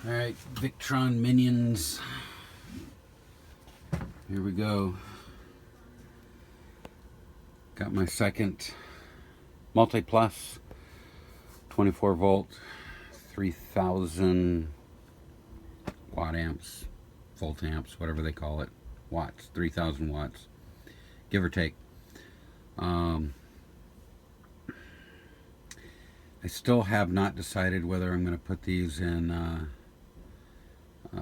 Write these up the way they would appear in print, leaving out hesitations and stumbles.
Alright, Victron minions. Here we go. Got my second Multiplus 24 volt 3000 watt amps, volt amps, whatever they call it, watts, 3000 watts, give or take. I still have not decided whether I'm going to put these in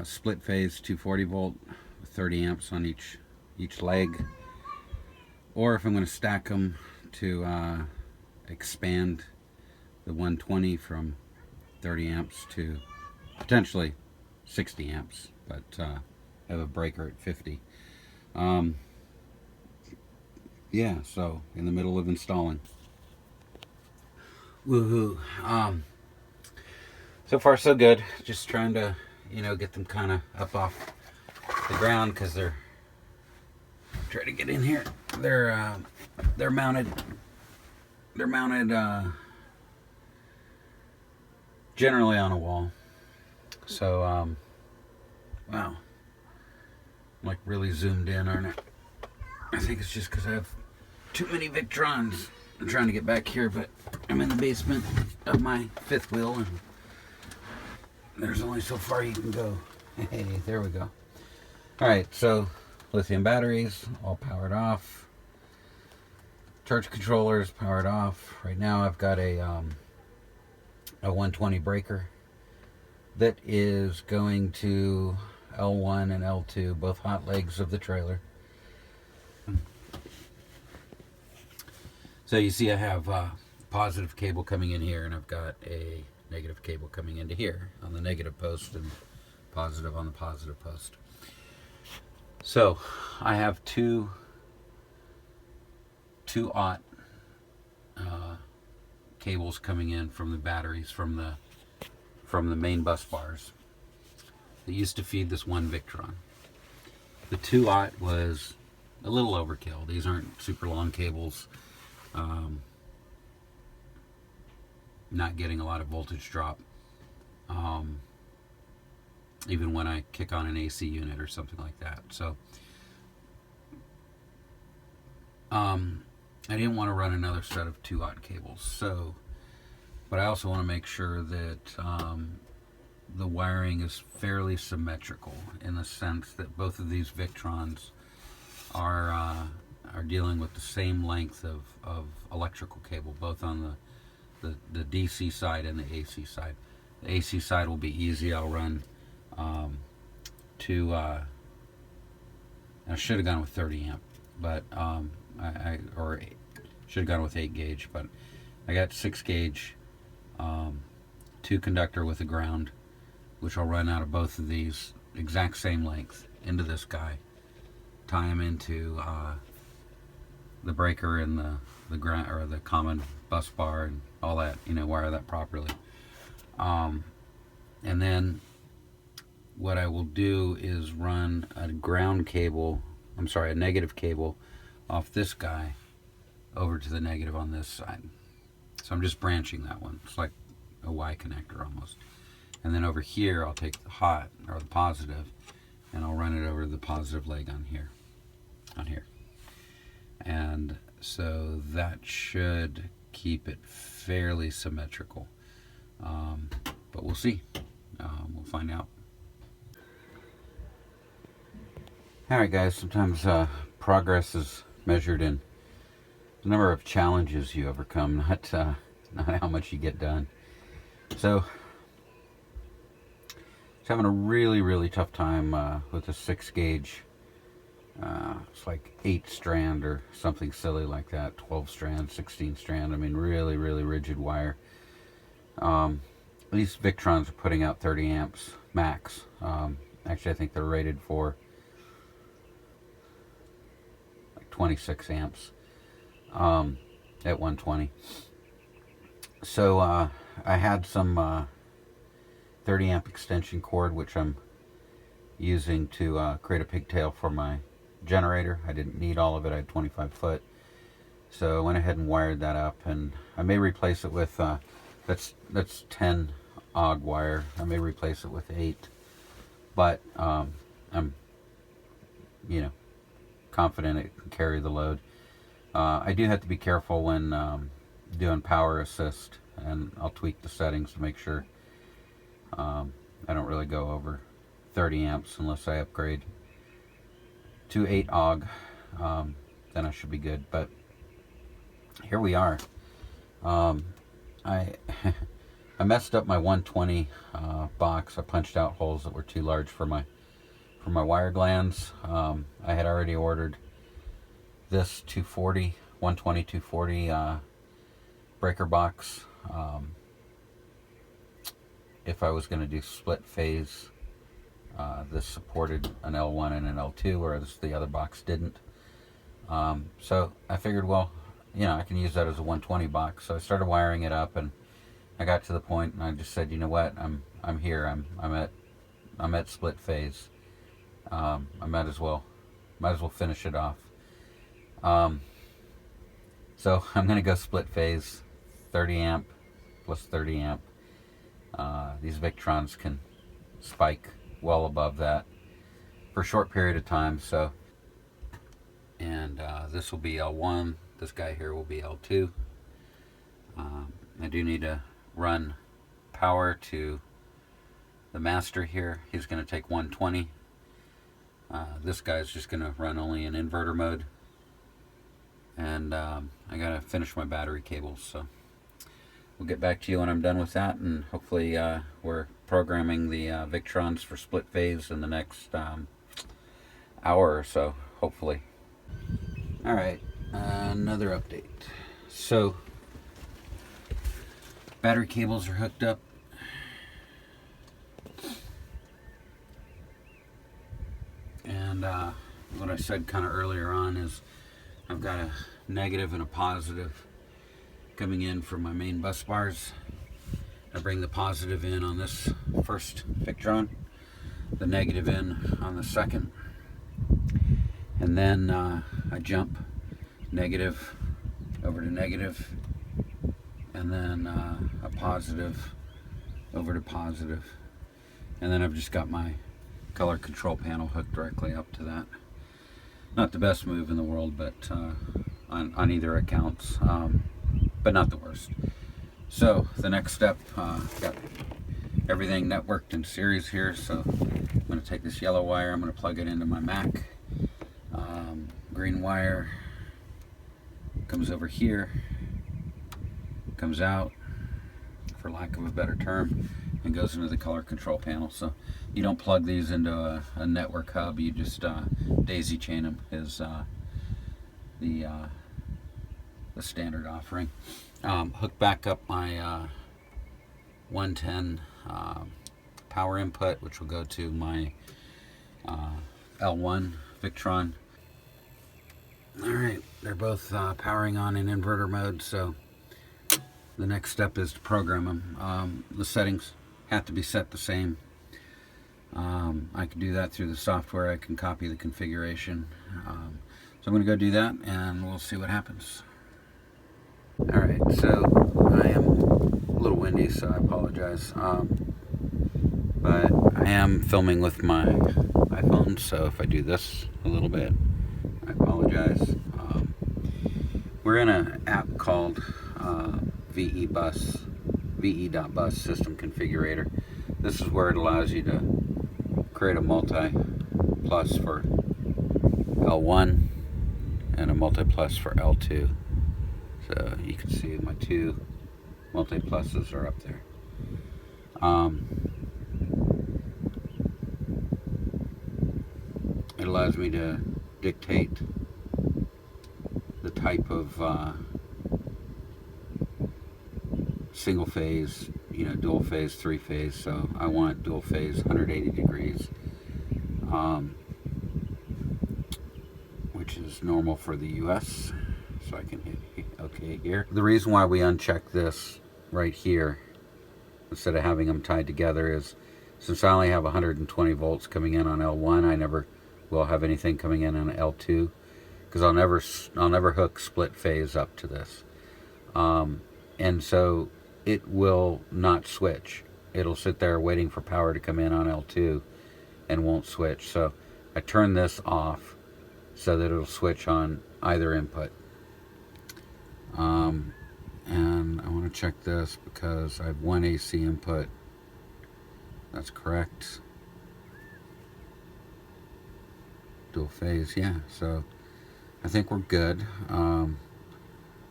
split phase 240 volt with 30 amps on each leg, or if I'm going to stack them to expand the 120 from 30 amps to potentially 60 amps, but have a breaker at 50. Yeah, so in the middle of installing. Woohoo. So far so good. Just trying to, get them kind of up off the ground, because they're trying to get in here. They're mounted generally on a wall. So wow, I'm like really zoomed in, aren't I? I think it's just because I have too many Victrons. I'm trying to get back here, but I'm in the basement of my fifth wheel, and there's only so far you can go. Hey, there we go. Alright, so lithium batteries all powered off. Charge controllers powered off. Right now I've got a 120 breaker that is going to L1 and L2, both hot legs of the trailer. So you see I have a positive cable coming in here, and I've got a negative cable coming into here on the negative post and positive on the positive post. So I have two aught cables coming in from the batteries from the main bus bars that used to feed this one Victron. The 2-aught was a little overkill. These aren't super long cables. Not getting a lot of voltage drop, even when I kick on an AC unit or something like that. So I didn't want to run another set of 2-aught cables. So, but I also want to make sure that the wiring is fairly symmetrical, in the sense that both of these Victrons are dealing with the same length of electrical cable, both on the DC side and the AC side. The AC side will be easy. I'll run I should have gone with 30 amp, but or should have gone with 8 gauge, but I got 6 gauge 2 conductor with a ground, which I'll run out of both of these, exact same length, into this guy, tie them into the breaker and the ground, or the common bus bar and all that, wire that properly. And then what I will do is run a negative cable off this guy over to the negative on this side. So I'm just branching that one. It's like a Y connector almost. And then over here I'll take the hot, or the positive, and I'll run it over the positive leg on here. And so that should keep it fairly symmetrical. But we'll see. We'll find out. Alright guys, sometimes progress is measured in the number of challenges you overcome, not how much you get done. So, it's having a really tough time with a 6 gauge. It's like 8 strand or something silly like that, 12 strand, 16 strand. I mean, really rigid wire. These Victrons are putting out 30 amps max. Actually, I think they're rated for like 26 amps at 120. So I had some 30 amp extension cord, which I'm using to create a pigtail for my generator. I didn't need all of it. I had 25 foot, so I went ahead and wired that up, and I may replace it with that's 10 AUG wire. I may replace it with 8, but I'm, you know, confident it can carry the load. I do have to be careful when doing power assist, and I'll tweak the settings to make sure I don't really go over 30 amps unless I upgrade to 8 AUG. Then I should be good. But here we are. I I messed up my 120 box. I punched out holes that were too large for my wire glands. I had already ordered this 240, 120 240 breaker box. If I was going to do split phase, this supported an L1 and an L2, whereas the other box didn't. So I figured, well, you know, I can use that as a 120 box. So I started wiring it up, and I got to the point, and I just said, you know what, I'm here. I'm at split phase. I might as well finish it off. So I'm gonna go split phase, 30 amp plus 30 amp. These Victrons can spike well above that for a short period of time. So, and this will be L1. This guy here will be L2. I do need to run power to the master here. He's going to take 120. This guy's just going to run only in inverter mode. And I got to finish my battery cables. So we'll get back to you when I'm done with that. And hopefully we're programming the Victrons for split phase in the next hour or so, hopefully. All right, another update. So battery cables are hooked up. And what I said kind of earlier on is I've got a negative and a positive coming in from my main bus bars. I bring the positive in on this first Victron, the negative in on the second, and then I jump negative over to negative, and then a positive over to positive, and then I've just got my color control panel hooked directly up to that. Not the best move in the world, but on either accounts, but not the worst. So the next step, got everything networked in series here. So I'm going to take this yellow wire, I'm going to plug it into my Mac. Green wire comes over here, comes out, for lack of a better term, and goes into the color control panel. So you don't plug these into a network hub, you just daisy chain them is the standard offering. Hook back up my 110 power input, which will go to my L1 Victron. Alright, they're both powering on in inverter mode, so the next step is to program them. The settings have to be set the same. I can do that through the software. I can copy the configuration. So I'm going to go do that, and we'll see what happens. Alright, so I am a little windy, so I apologize. But I am filming with my iPhone, so if I do this a little bit, I apologize. We're in an app called VE.BUS System Configurator. This is where it allows you to create a Multiplus for L1 and a Multiplus for L2. So you can see my two Multipluses are up there. It allows me to dictate the type of single phase, you know, dual phase, three phase. So I want dual phase 180 degrees, which is normal for the US. So I can hit OK here. The reason why we uncheck this right here instead of having them tied together is since I only have 120 volts coming in on L1, I never will have anything coming in on L2, because I'll never hook split phase up to this, and so it will not switch. it'll sit there waiting for power to come in on L2 and won't switch. So I turn this off so that it'll switch on either input. And I want to check this because I have one AC input. That's correct. Dual phase, yeah. So I think we're good.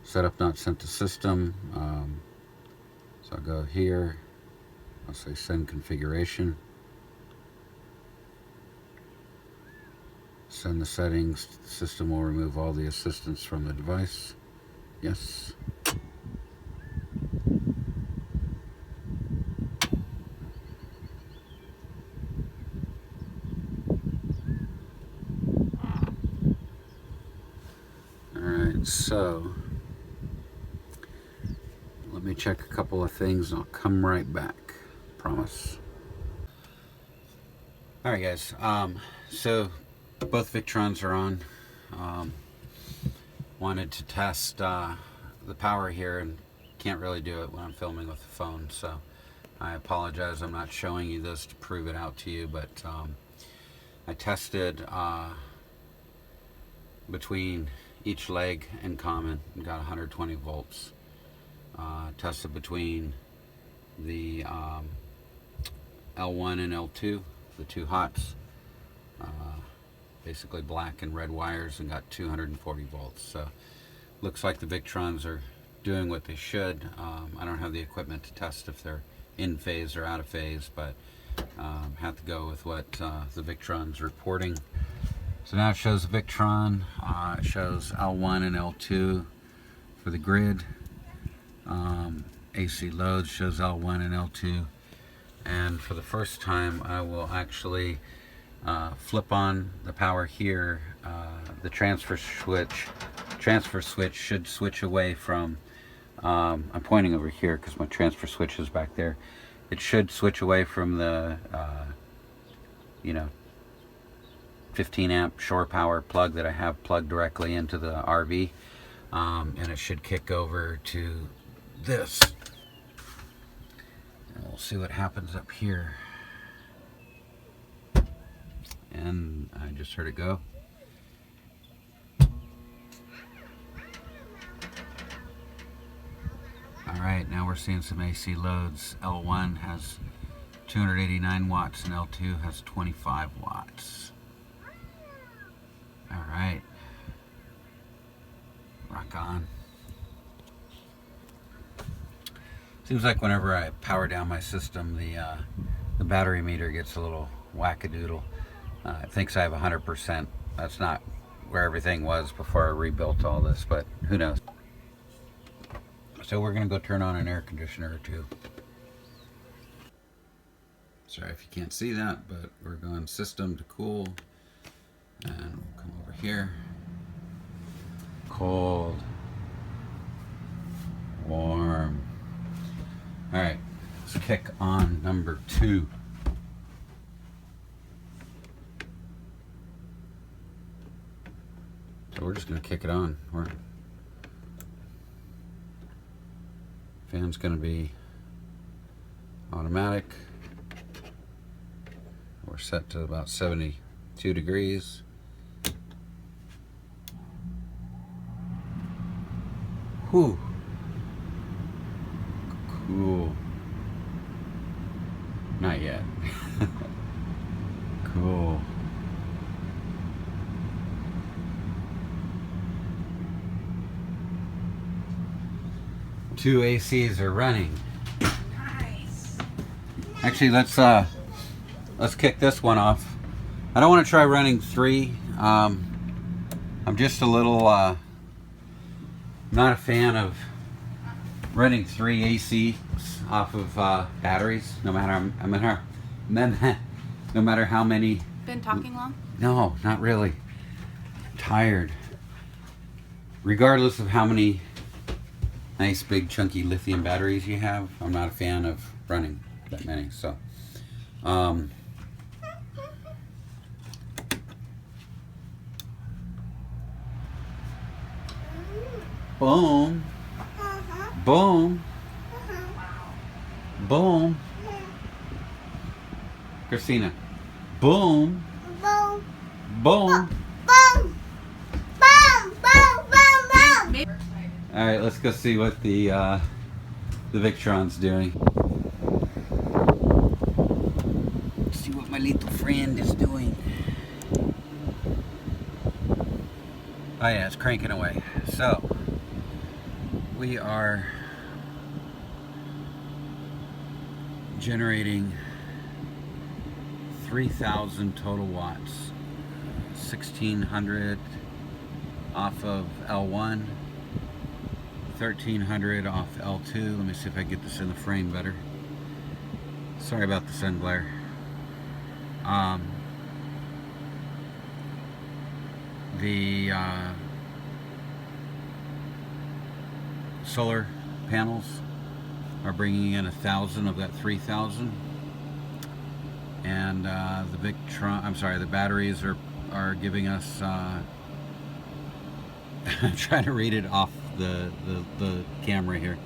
Setup not sent to system. So I'll go here. I'll say send configuration. Send the settings. The system will remove all the assistance from the device. Yes. Alright, so let me check a couple of things and I'll come right back. Promise. Alright guys, so both Victrons are on. Wanted to test the power here and can't really do it when I'm filming with the phone, so I apologize. I'm not showing you this to prove it out to you, but I tested between each leg in common and got 120 volts. Tested between the L1 and L2, the two hots, basically black and red wires, and got 240 volts. So looks like the Victrons are doing what they should. I don't have the equipment to test if they're in phase or out of phase, but have to go with what the Victron's reporting. So now it shows the Victron. It shows L1 and L2 for the grid. AC loads shows L1 and L2. And for the first time, I will actually flip on the power here. The transfer switch should switch away from, I'm pointing over here because my transfer switch is back there. It should switch away from the, 15 amp shore power plug that I have plugged directly into the RV. And it should kick over to this. And we'll see what happens up here. And I just heard it go. Alright, now we're seeing some AC loads. L1 has 289 watts and L2 has 25 watts. Alright. Rock on. Seems like whenever I power down my system, the battery meter gets a little wackadoodle. It thinks I have 100%. That's not where everything was before I rebuilt all this, but who knows. So we're going to go turn on an air conditioner or two. Sorry if you can't see that, but we're going system to cool. And we'll come over here. Cold. Warm. Alright, let's kick on number 2. So we're just going to kick it on. Fan's going to be automatic. We're set to about 72 degrees. Whew. Cool. Not yet. Cool. Two ACs are running. Nice. Actually, let's kick this one off. I don't want to try running 3. I'm just a little not a fan of running 3 AC off of batteries, no matter how many. Been talking long? No, not really. Tired. Regardless of how many nice big chunky lithium batteries you have, I'm not a fan of running that many. So boom, boom, boom. Christina. Boom. Boom. Boom. Boom. Boom. Boom. Boom. Boom. All right, let's go see what the Victron's doing. See what my little friend is doing. Oh yeah, it's cranking away. So we are generating 3,000 total watts. 1,600 off of L1, 1,300 off L2. Let me see if I get this in the frame better. Sorry about the sun glare. The solar panels are bringing in 1,000 of that 3,000, and the Victron, I'm sorry, the batteries are giving us. I'm trying to read it off the camera here.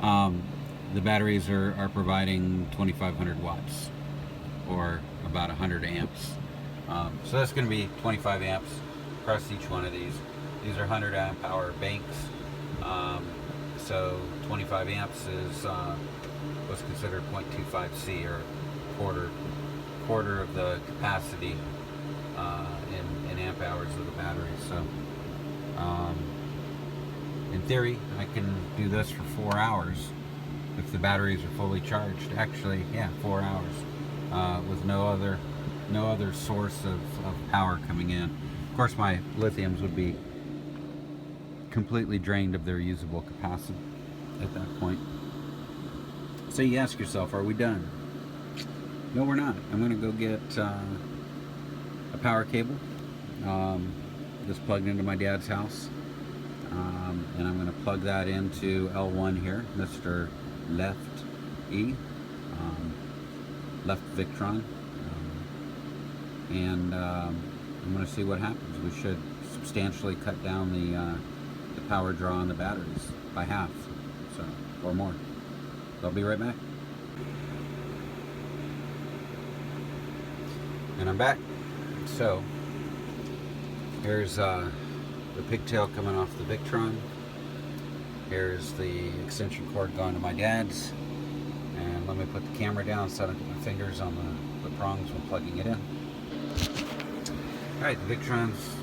The batteries are providing 2,500 watts, or about 100 amps. So that's going to be 25 amps across each one of these. These are 100 amp hour banks. So 25 amps is what's considered 0.25 C, or quarter of the capacity in amp hours of the battery. So in theory, I can do this for 4 hours if the batteries are fully charged. Actually, yeah, 4 hours with no other source of power coming in. Of course, my lithiums would be completely drained of their usable capacity at that point. So you ask yourself, are we done? No, we're not. I'm going to go get a power cable, just plugged into my dad's house, and I'm going to plug that into L1 here, Mr. Left E, Left Victron, and I'm going to see what happens. We should substantially cut down the power draw on the batteries by half, so, or more. So I'll be right back. And I'm back. So here's the pigtail coming off the Victron. Here's the extension cord going to my dad's. And let me put the camera down so I don't get my fingers on the prongs when plugging it in. Alright, the Victron's,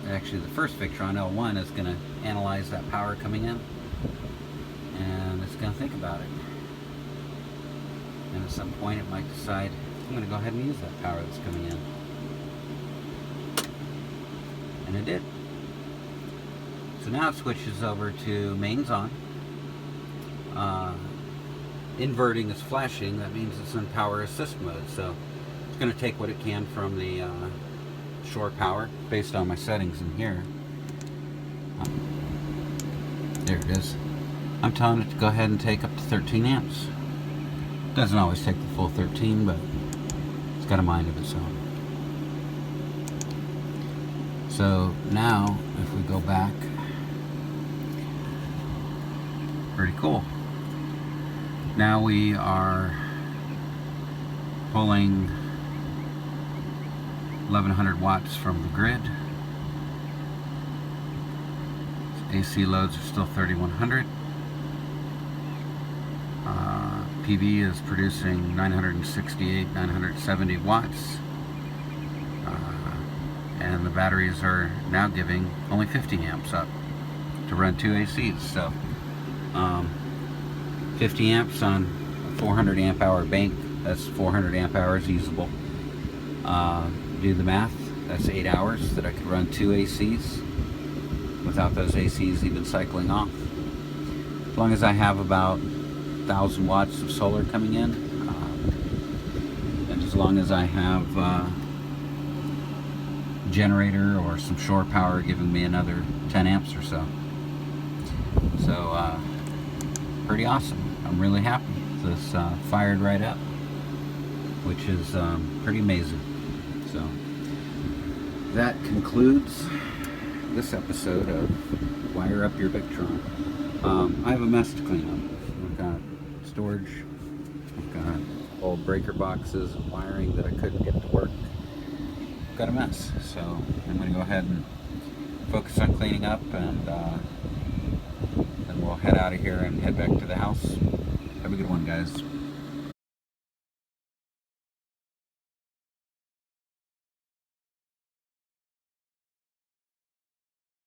actually the first Victron, L1, is going to analyze that power coming in. And it's going to think about it. And at some point it might decide, I'm going to go ahead and use that power that's coming in. And it did. So now it switches over to mains on. Inverting is flashing, that means it's in power assist mode. So it's going to take what it can from the shore power based on my settings in here. There it is. I'm telling it to go ahead and take up to 13 amps. Doesn't always take the full 13, but it's got a mind of its own. So now, if we go back, pretty cool. Now we are pulling 1,100 watts from the grid. AC loads are still 3,100. PV is producing 968, 970 watts. And the batteries are now giving only 50 amps up to run 2 ACs. So 50 amps on a 400 amp hour bank, that's 400 amp hours usable. Do the math, that's 8 hours that I could run 2 ACs without those ACs even cycling off. As long as I have about 1,000 watts of solar coming in, and as long as I have generator or some shore power giving me another 10 amps or so. So pretty awesome. I'm really happy. This fired right up, which is pretty amazing. So that concludes this episode of Wire Up Your Victron. I have a mess to clean up. I've got storage, I've got old breaker boxes and wiring that I couldn't get to work. Got a mess, so I'm going to go ahead and focus on cleaning up, and then we'll head out of here and head back to the house. Have a good one, guys.